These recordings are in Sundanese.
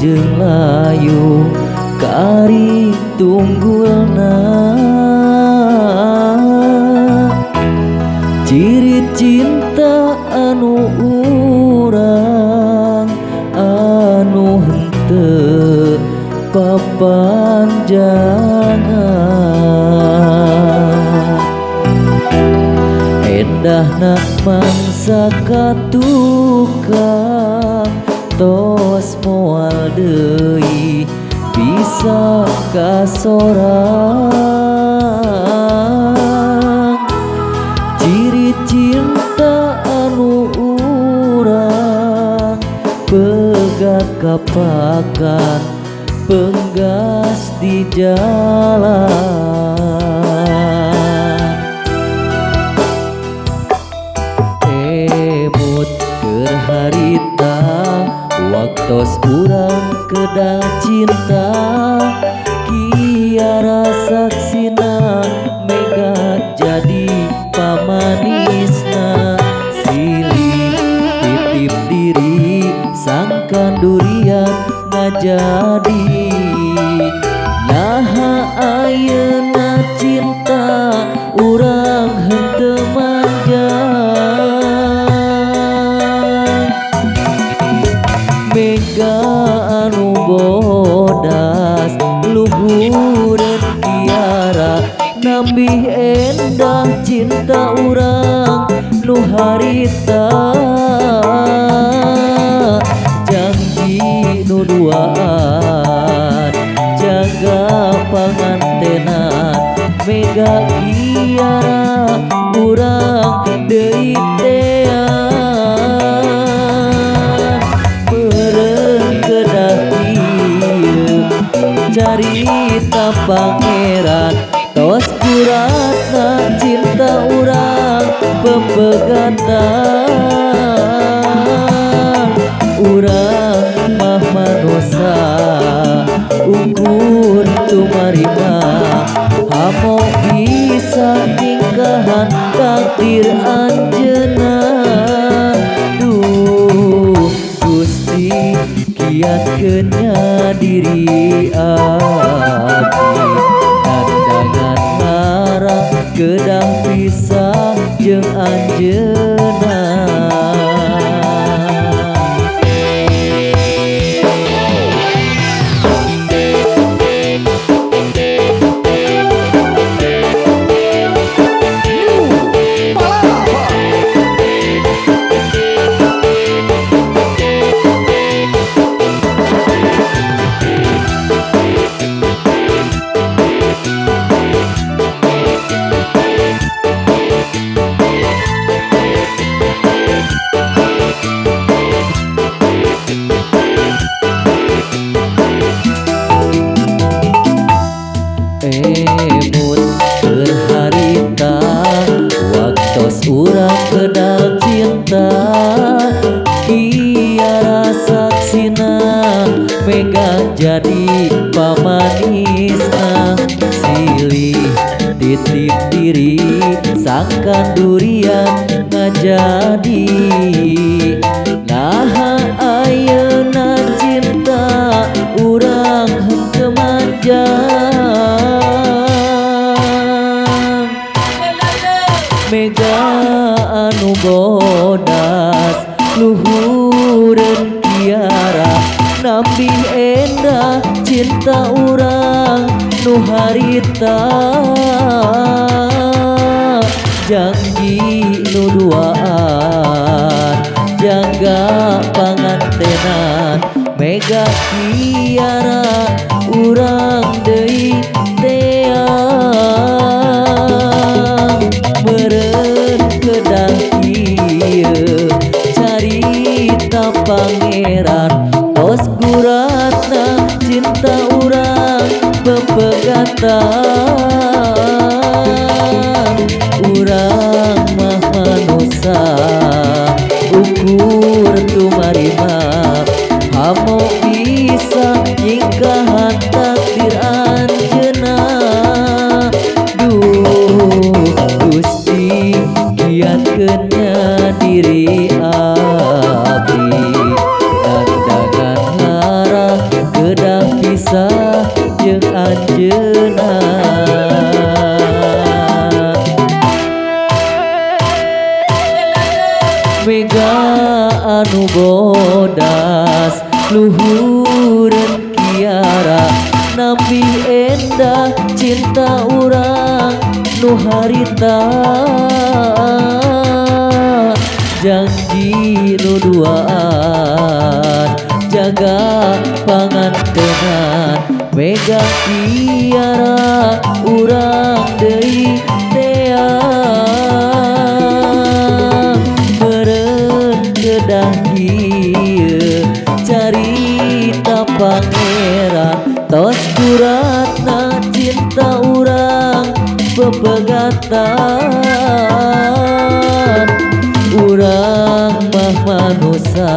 jeung layu kari tunggulna. Ciri cinta anu urang anu henteu papanjangan. Endahna mangsa katukang tos moal deui bisa kasorang. Ciri cinta anu urang pegat kapakan penggas di jalan. Emut keur harita waktos urang kedah cinta, kiara saksina mega jadi pamanisna. Silih titip diri sangkan durian ngajadi. Naha ayeuna cinta urang henteu manjang. Mega anu bodas luhur kiara nambih endah cinta urang nu harita. Janji nu duaan jaga pangantenan mega kiara urang deui tean. Meureun kedah ieu carita pangeran tos kuratna cinta urang pepegatan. Urang mah manusia ukur tumarima hamo bisa ningkahan takdir anjeunna. Duh Gusti kiatkeun nya diri abdi dandangan ngarang kedah pisah jeung anjeunna. Emut keur harita waktos urang kedah cinta, kiara saksina mega jadi pamanisna. Silih titip diri sangkan durian ngajadi. Naha ayeuna cinta urang henteu manjang. Mega anu bodas luhureun kiara nambih endah cinta urang nu harita. Janji nu duaan jaga pangantenan mega kiara urang deui teang. Meureun kedah ieu carita pangeran tos guratna cinta urang pepegatan. Urang mah manusia ukur tumarima hamo bisa ningkahan takdir anjeunna. Duh Gusti kiatkeun nya diri abdi dandangan ngarang nu bodas luhureun kiara nabi endah cinta urang nu harita janji nu duaan jaga pangantenan megang kiara urang deui teang meureun kedah ieu carita pangeran tos suratna cinta urang bebegatan urang mah manusia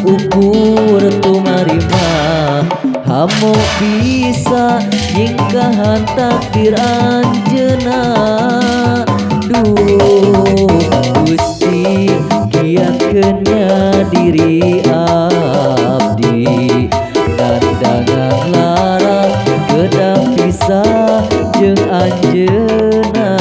ukur tumarima hamo bisa nyingkahan takdir anjeunna duh Gusti kiatkeun nya diri abdi dandangan lara kedah pisah jeung anjeunna.